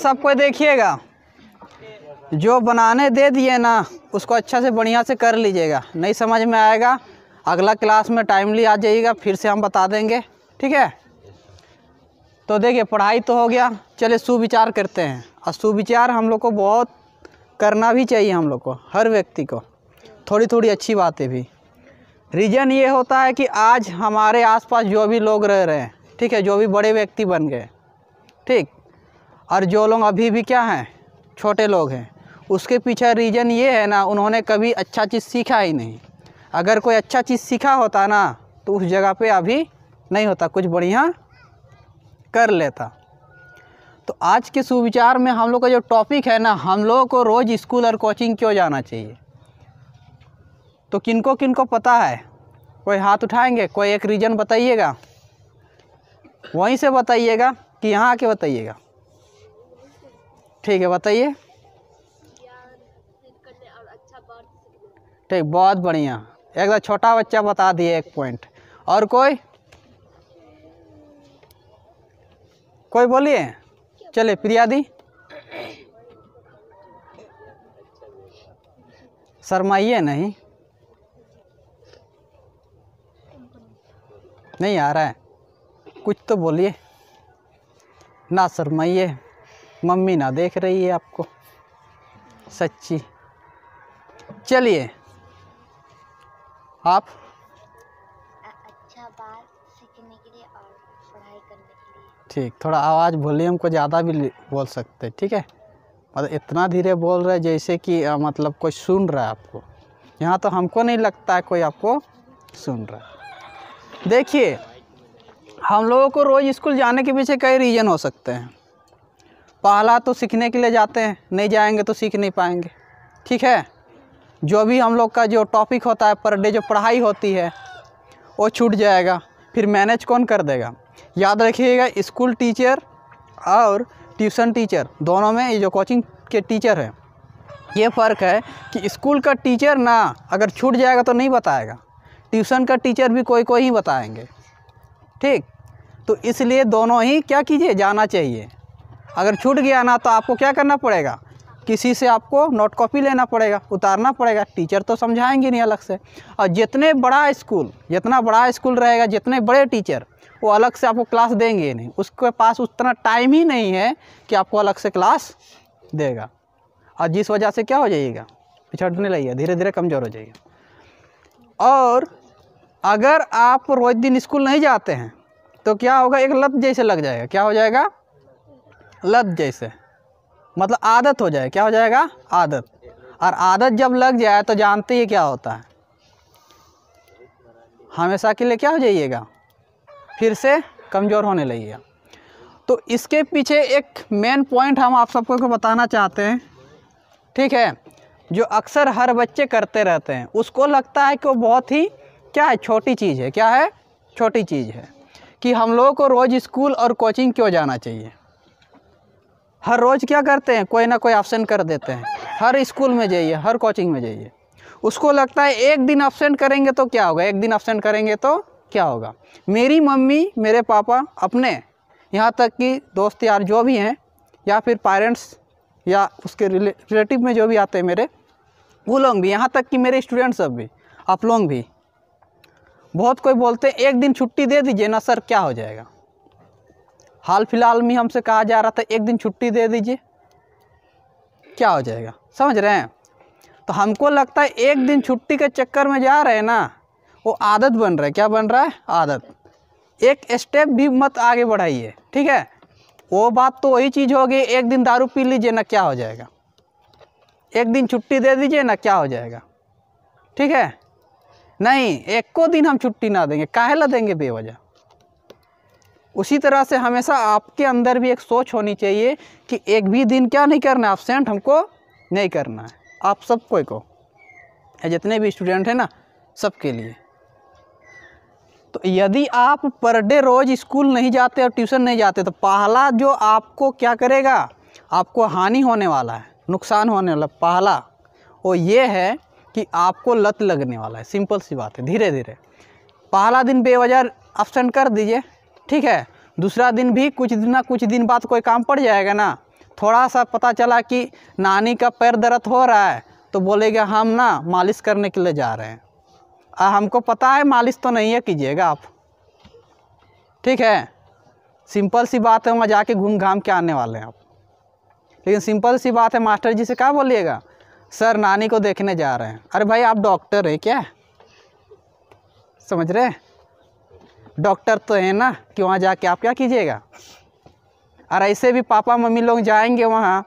सबको देखिएगा, जो बनाने दे दिए ना उसको अच्छा से बढ़िया से कर लीजिएगा। नहीं समझ में आएगा अगला क्लास में टाइमली आ जाइएगा, फिर से हम बता देंगे, ठीक है। तो देखिए पढ़ाई तो हो गया, चलिए सुविचार करते हैं। और सुविचार हम लोग को बहुत करना भी चाहिए, हम लोग को, हर व्यक्ति को थोड़ी थोड़ी अच्छी बातें भी। रीज़न ये होता है कि आज हमारे आसपास जो भी लोग रह रहे हैं, ठीक है, जो भी बड़े व्यक्ति बन गए, ठीक, और जो लोग अभी भी क्या हैं, छोटे लोग हैं, उसके पीछे रीज़न ये है ना, उन्होंने कभी अच्छा चीज़ सीखा ही नहीं। अगर कोई अच्छा चीज़ सीखा होता ना तो उस जगह पे अभी नहीं होता, कुछ बढ़िया कर लेता। तो आज के सुविचार में हम लोग का जो टॉपिक है ना, हम लोगों को रोज़ स्कूल और कोचिंग क्यों जाना चाहिए। तो किनको किनको पता है, कोई हाथ उठाएंगे, कोई एक रीज़न बताइएगा, वहीं से बताइएगा कि यहाँ आके बताइएगा। ठीक है, बताइए। ठीक, बहुत बढ़िया, एकदम छोटा बच्चा बता दिए एक पॉइंट। और कोई बोलिए, चले प्रिया दी। शर्माइए नहीं आ रहा है, कुछ तो बोलिए ना, शर्माइए, मम्मी ना देख रही है आपको, सच्ची। चलिए आप। अच्छा बात सीखने के लिए और पढ़ाई करने के लिए। ठीक, थोड़ा आवाज़ वॉल्यूम को ज़्यादा भी बोल सकते हैं, ठीक है। मतलब इतना धीरे बोल रहे जैसे कि मतलब कोई सुन रहा है आपको। यहाँ तो हमको नहीं लगता है कोई आपको सुन रहा है। देखिए हम लोगों को रोज़ स्कूल जाने के पीछे कई रीज़न हो सकते हैं। पहला तो सीखने के लिए जाते हैं, नहीं जाएंगे तो सीख नहीं पाएंगे, ठीक है। जो भी हम लोग का जो टॉपिक होता है पर डे, जो पढ़ाई होती है वो छूट जाएगा, फिर मैनेज कौन कर देगा। याद रखिएगा, स्कूल टीचर और ट्यूशन टीचर दोनों में, ये जो कोचिंग के टीचर हैं, ये फ़र्क है कि स्कूल का टीचर ना अगर छूट जाएगा तो नहीं बताएगा, ट्यूशन का टीचर भी कोई ही बताएंगे, ठीक। तो इसलिए दोनों ही क्या कीजिए, जाना चाहिए। अगर छूट गया ना तो आपको क्या करना पड़ेगा, किसी से आपको नोट कॉपी लेना पड़ेगा, उतारना पड़ेगा, टीचर तो समझाएंगे नहीं अलग से। और जितना बड़ा स्कूल रहेगा, जितने बड़े टीचर, वो अलग से आपको क्लास देंगे नहीं, उसके पास उतना टाइम ही नहीं है कि आपको अलग से क्लास देगा। और जिस वजह से क्या हो जाइएगा, पिछड़ने लगेगा, धीरे धीरे कमज़ोर हो जाइएगा। और अगर आप रोज़ दिन स्कूल नहीं जाते हैं तो क्या होगा, एक लत जैसे लग जाएगा। क्या हो जाएगा, लत जैसे, मतलब आदत हो जाए। क्या हो जाएगा, आदत। और आदत जब लग जाए तो जानते ही क्या होता है, हमेशा के लिए क्या हो जाइएगा, फिर से कमज़ोर होने लगेगा। तो इसके पीछे एक मेन पॉइंट हम आप सबको को बताना चाहते हैं, ठीक है, जो अक्सर हर बच्चे करते रहते हैं। उसको लगता है कि वो बहुत ही क्या है, छोटी चीज़ है। क्या है, छोटी चीज़ है कि हम लोगों को रोज़ स्कूल और कोचिंग क्यों जाना चाहिए। हर रोज़ क्या करते हैं, कोई ना कोई ऑप्शन कर देते हैं, हर स्कूल में जाइए, हर कोचिंग में जाइए। उसको लगता है एक दिन अब्सेंट करेंगे तो क्या होगा, एक दिन अब्सेंट करेंगे तो क्या होगा। मेरी मम्मी, मेरे पापा, अपने यहाँ तक कि दोस्त यार जो भी हैं, या फिर पेरेंट्स या उसके रिलेटिव में जो भी आते हैं मेरे, वो लोग भी, यहाँ तक कि मेरे स्टूडेंट सब भी, आप लोग भी, बहुत कोई बोलते हैं एक दिन छुट्टी दे दीजिए ना सर, क्या हो जाएगा। हाल फिलहाल में हमसे कहा जा रहा था एक दिन छुट्टी दे दीजिए, क्या हो जाएगा, समझ रहे हैं। तो हमको लगता है एक दिन छुट्टी के चक्कर में जा रहे हैं ना, वो आदत बन रहा है। क्या बन रहा है, आदत। एक स्टेप भी मत आगे बढ़ाइए, ठीक है। वो बात तो वही चीज़ होगी, एक दिन दारू पी लीजिए ना, क्या हो जाएगा। एक दिन छुट्टी दे दीजिए ना, क्या हो जाएगा, ठीक है। नहीं, एक को दिन हम छुट्टी ना देंगे, काहे ला देंगे बेवजह। उसी तरह से हमेशा आपके अंदर भी एक सोच होनी चाहिए कि एक भी दिन क्या नहीं करना है, एब्सेंट हमको नहीं करना है। आप सब कोई को, जितने भी स्टूडेंट हैं ना, सबके लिए। तो यदि आप पर डे रोज़ स्कूल नहीं जाते और ट्यूशन नहीं जाते तो पहला जो आपको क्या करेगा, आपको हानि होने वाला है, नुकसान होने वाला पहला वो ये है कि आपको लत लगने वाला है। सिंपल सी बात है। धीरे धीरे पहला दिन बेवजह एब्सेंट कर दीजिए, ठीक है। दूसरा दिन भी कुछ दिन बाद कोई काम पड़ जाएगा ना, थोड़ा सा पता चला कि नानी का पैर दर्द हो रहा है तो बोलेगा हम ना मालिश करने के लिए जा रहे हैं। हमको पता है मालिश तो नहीं है कीजिएगा आप, ठीक है। सिंपल सी बात है, वहाँ जाके घूम घाम के आने वाले हैं आप। लेकिन सिंपल सी बात है, मास्टर जी से क्या बोलिएगा, सर नानी को देखने जा रहे हैं। अरे भाई आप डॉक्टर है क्या, समझ रहे, डॉक्टर तो है ना कि वहाँ जाके आप क्या कीजिएगा। और ऐसे भी पापा मम्मी लोग जाएंगे वहाँ,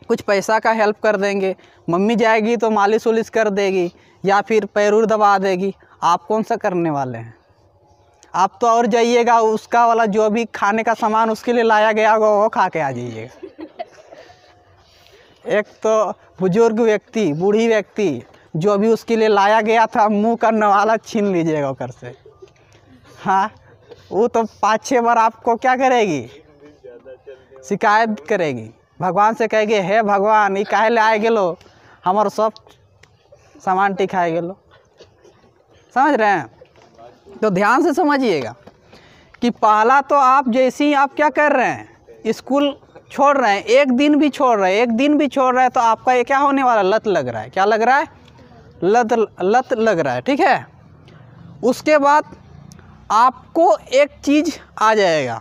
कुछ पैसा का हेल्प कर देंगे, मम्मी जाएगी तो मालिश उलिश कर देगी या फिर पैरूर दबा देगी। आप कौन सा करने वाले हैं, आप तो और जाइएगा उसका वाला जो भी खाने का सामान उसके लिए लाया गया होगा वो खा के आ जाइएगा। एक तो बुजुर्ग व्यक्ति, बूढ़ी व्यक्ति जो भी उसके लिए लाया गया था मुंह करने वाला छीन लीजिएगा उधर से। हाँ, वो तो 5-6 बार आपको क्या करेगी, शिकायत करेगी, भगवान से कहेगी हे भगवान ये काहे ले आए गेलो, हमारे सब सामान टिकाए गेलो। समझ रहे हैं। तो ध्यान से समझिएगा कि पहला तो आप जैसे ही आप क्या कर रहे हैं, स्कूल छोड़ रहे हैं, एक दिन भी छोड़ रहे हैं, एक दिन भी छोड़ रहे हैं तो आपका ये क्या होने वाला, लत लग रहा है। क्या लग रहा है, लत लग रहा है, ठीक है। उसके बाद आपको एक चीज़ आ जाएगा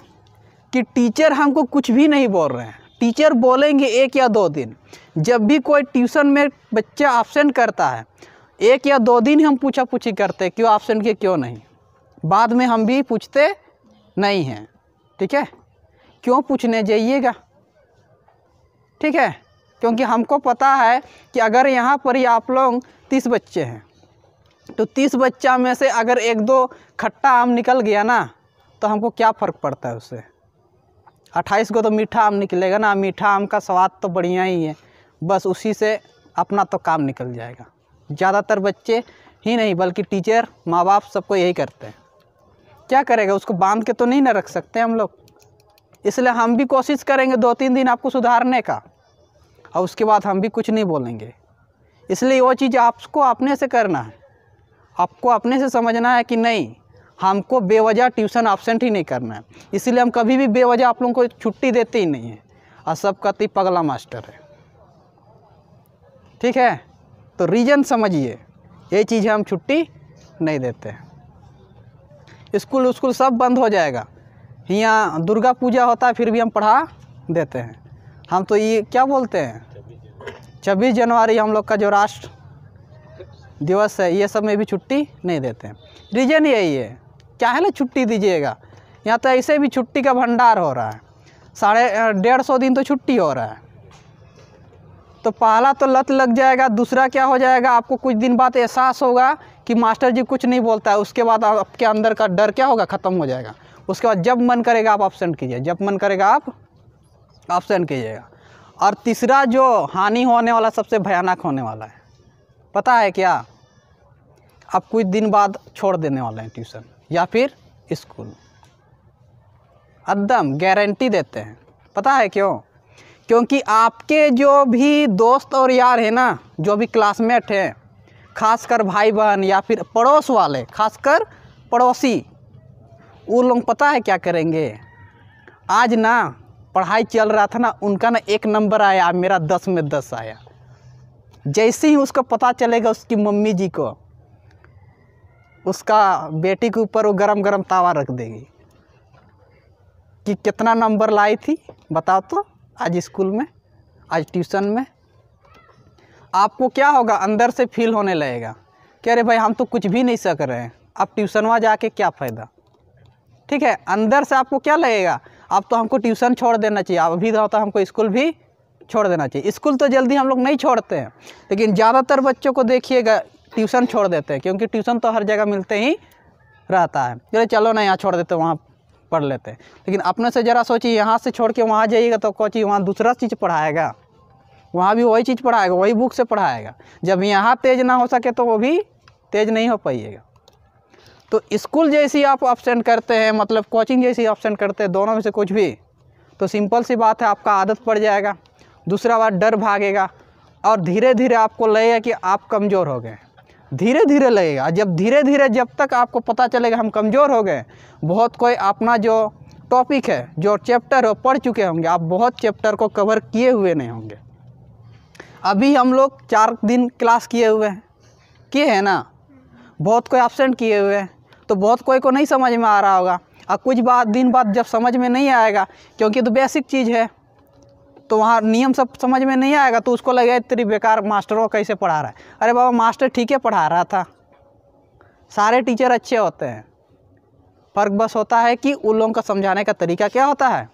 कि टीचर हमको कुछ भी नहीं बोल रहे हैं, टीचर बोलेंगे 1 या 2 दिन। जब भी कोई ट्यूशन में बच्चा एब्सेंट करता है 1 या 2 दिन हम पूछा पूछी करते क्यों एब्सेंट किए क्यों नहीं, बाद में हम भी पूछते नहीं हैं, ठीक है। क्यों पूछने जाइएगा, ठीक है, क्योंकि हमको पता है कि अगर यहाँ पर ही आप लोग 30 बच्चे हैं तो 30 बच्चा में से अगर 1-2 खट्टा आम निकल गया ना तो हमको क्या फ़र्क पड़ता है उससे। 28 को तो मीठा आम निकलेगा ना, मीठा आम का स्वाद तो बढ़िया ही है, बस उसी से अपना तो काम निकल जाएगा। ज़्यादातर बच्चे ही नहीं बल्कि टीचर माँ बाप सबको यही करते हैं। क्या करेगा, उसको बांध के तो नहीं ना रख सकते हम लोग, इसलिए हम भी कोशिश करेंगे 2-3 दिन आपको सुधारने का और उसके बाद हम भी कुछ नहीं बोलेंगे। इसलिए वो चीज़ आपको अपने से करना है, आपको अपने से समझना है कि नहीं हमको बेवजह ट्यूशन एब्सेंट ही नहीं करना है। इसलिए हम कभी भी बेवजह आप लोगों को छुट्टी देते ही नहीं है और सब कहते पगला मास्टर है, ठीक है। तो रीज़न समझिए, ये चीज़ हम छुट्टी नहीं देते हैं। स्कूल सब बंद हो जाएगा, यहाँ दुर्गा पूजा होता है फिर भी हम पढ़ा देते हैं। हम तो ये क्या बोलते हैं 26 जनवरी हम लोग का जो राष्ट्र दिवस है ये सब में भी छुट्टी नहीं देते हैं। रीज़न यही है, क्या है ना छुट्टी दीजिएगा, यहाँ तो ऐसे भी छुट्टी का भंडार हो रहा है, 150 दिन तो छुट्टी हो रहा है। तो पहला तो लत लग जाएगा, दूसरा क्या हो जाएगा, आपको कुछ दिन बाद एहसास होगा कि मास्टर जी कुछ नहीं बोलता है, उसके बाद आपके अंदर का डर क्या होगा, ख़त्म हो जाएगा। उसके बाद जब मन करेगा आप एब्सेंट कीजिए, जब मन करेगा आप एब्सेंट कीजिएगा। और तीसरा जो हानि होने वाला सबसे भयानक होने वाला है, पता है क्या, आप कुछ दिन बाद छोड़ देने वाले हैं ट्यूशन या फिर स्कूल, एकदम गारंटी देते हैं। पता है क्यों, क्योंकि आपके जो भी दोस्त और यार हैं ना, जो भी क्लासमेट हैं, खासकर भाई बहन या फिर पड़ोस वाले, खासकर पड़ोसी, वो लोग पता है क्या करेंगे, आज ना पढ़ाई चल रहा था ना, उनका ना 1 नंबर आया, मेरा 10 में 10 आया। जैसे ही उसको पता चलेगा उसकी मम्मी जी को, उसका बेटी के ऊपर वो गरम गरम तावा रख देगी कि कितना नंबर लाई थी बताओ तो आज स्कूल में, आज ट्यूशन में। आपको क्या होगा, अंदर से फील होने लगेगा कि अरे भाई हम तो कुछ भी नहीं सक रहे हैं, अब ट्यूशन वहाँ जाके क्या फ़ायदा, ठीक है। अंदर से आपको क्या लगेगा, अब तो हमको ट्यूशन छोड़ देना चाहिए, अब अभी तो हमको स्कूल भी छोड़ देना चाहिए। स्कूल तो जल्दी हम लोग नहीं छोड़ते हैं, लेकिन ज़्यादातर बच्चों को देखिएगा ट्यूशन छोड़ देते हैं, क्योंकि ट्यूशन तो हर जगह मिलते ही रहता है। चलो ना यहाँ छोड़ देते, वहाँ पढ़ लेते हैं। लेकिन अपने से ज़रा सोचिए, यहाँ से छोड़ के वहाँ जाइएगा तो कोची वहाँ दूसरा चीज़ पढ़ाएगा, वहाँ भी वही चीज़ पढ़ाएगा, वही बुक से पढ़ाएगा। जब यहाँ तेज़ ना हो सके तो वो भी तेज़ नहीं हो पाइएगा। तो स्कूल जैसी आप एब्सेंट करते हैं, मतलब कोचिंग जैसी एब्सेंट करते हैं, दोनों में से कुछ भी, तो सिंपल सी बात है आपका आदत पड़ जाएगा। दूसरा बात डर भागेगा और धीरे धीरे आपको लगेगा कि आप कमज़ोर हो गए, धीरे धीरे लगेगा। जब धीरे धीरे जब तक आपको पता चलेगा हम कमज़ोर हो गए, बहुत कोई अपना जो टॉपिक है, जो चैप्टर हो पढ़ चुके होंगे आप, बहुत चैप्टर को कवर किए हुए नहीं होंगे। अभी हम लोग 4 दिन क्लास किए हुए हैं, किए हैं ना, बहुत कोई एब्सेंट किए हुए हैं, तो बहुत कोई को नहीं समझ में आ रहा होगा। और कुछ दिन बाद जब समझ में नहीं आएगा, क्योंकि तो बेसिक चीज़ है, तो वहाँ नियम सब समझ में नहीं आएगा, तो उसको लगेगा इतनी बेकार मास्टर को कैसे पढ़ा रहा है। अरे बाबा मास्टर ठीक है पढ़ा रहा था, सारे टीचर अच्छे होते हैं, फ़र्क बस होता है कि उन लोगों का समझाने का तरीका क्या होता है,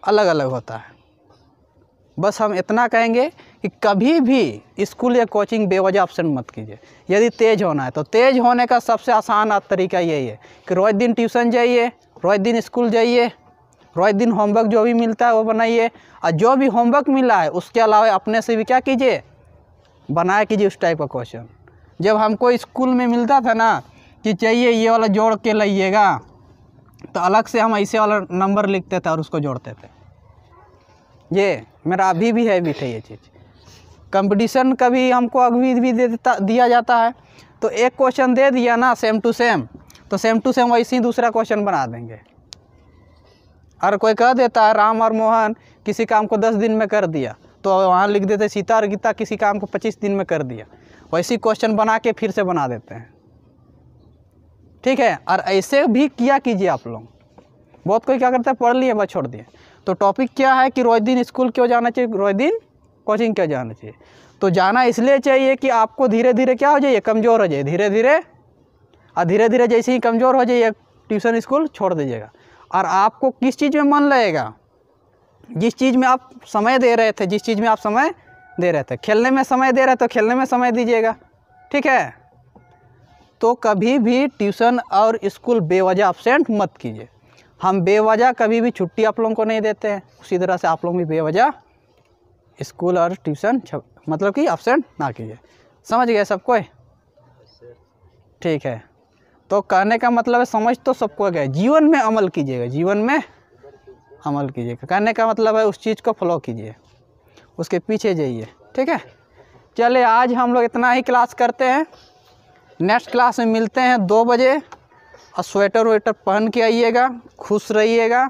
अलग अलग होता है। बस हम इतना कहेंगे कि कभी भी स्कूल या कोचिंग बेवजह एब्सेंट मत कीजिए। यदि तेज़ होना है तो तेज़ होने का सबसे आसान तरीका यही है कि रोज़ दिन ट्यूशन जाइए, रोज़ दिन स्कूल जाइए, रोज़ दिन होमवर्क जो भी मिलता है वो बनाइए, और जो भी होमवर्क मिला है उसके अलावा अपने से भी क्या कीजिए, बनाया कीजिए उस टाइप का क्वेश्चन। जब हमको स्कूल में मिलता था ना कि चाहिए ये वाला जोड़ के लाइएगा, तो अलग से हम ऐसे वाला नंबर लिखते थे और उसको जोड़ते थे। ये मेरा अभी भी है बीठे ये चीज़। कंपटीशन कभी हमको अभी भी दिया जाता है, तो एक क्वेश्चन दे दिया ना सेम टू सेम, तो सेम टू सेम वैसे ही दूसरा क्वेश्चन बना देंगे। और कोई कह देता है राम और मोहन किसी काम को 10 दिन में कर दिया, तो वहाँ लिख देते सीता और गीता किसी काम को 25 दिन में कर दिया, वैसे क्वेश्चन बना के फिर से बना देते हैं। ठीक है, और ऐसे भी किया कीजिए आप लोग। बहुत कोई क्या करता है, पढ़ लिए बस छोड़ दिए। तो टॉपिक क्या है कि रोज़ दिन स्कूल क्यों जाना चाहिए, रोज़ दिन कोचिंग क्यों जाना चाहिए। तो जाना इसलिए चाहिए कि आपको धीरे धीरे क्या हो जाइए, कमज़ोर हो जाइए धीरे धीरे, और धीरे धीरे जैसे ही कमज़ोर हो जाइए ट्यूशन स्कूल छोड़ दीजिएगा। और आपको किस चीज़ में मन लगेगा, जिस चीज़ में आप समय दे रहे थे, जिस चीज़ में आप समय दे रहे थे, खेलने में समय दे रहे तो खेलने में समय दीजिएगा। ठीक है, तो कभी भी ट्यूशन और स्कूल बेवजह एब्सेंट मत कीजिए। हम बेवजह कभी भी छुट्टी आप लोगों को नहीं देते हैं, उसी तरह से आप लोग भी बेवजह स्कूल और ट्यूशन मतलब कि एब्सेंट ना कीजिए। समझ गए सब कोई? ठीक है, तो कहने का मतलब है समझ तो सबको गए, जीवन में अमल कीजिएगा, जीवन में अमल कीजिएगा। कहने का मतलब है उस चीज़ को फॉलो कीजिए, उसके पीछे जाइए। ठीक है, चलिए आज हम लोग इतना ही क्लास करते हैं। नेक्स्ट क्लास में मिलते हैं 2 बजे, और स्वेटर वेटर पहन के आइएगा, खुश रहिएगा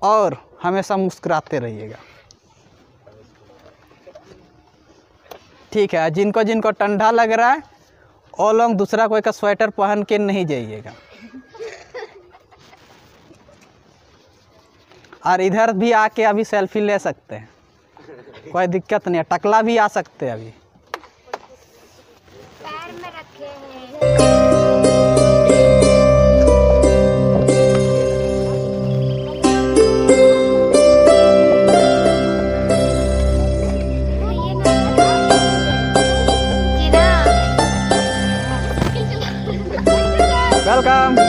और हमेशा मुस्कुराते रहिएगा। ठीक है, जिनको जिनको ठंडा लग रहा है वो लोग दूसरा कोई का स्वेटर पहन के नहीं जाइएगा। और इधर भी आके अभी सेल्फी ले सकते हैं, कोई दिक्कत नहीं है, टकला भी आ सकते हैं अभी। पैर में रखे हैं। वेलकम।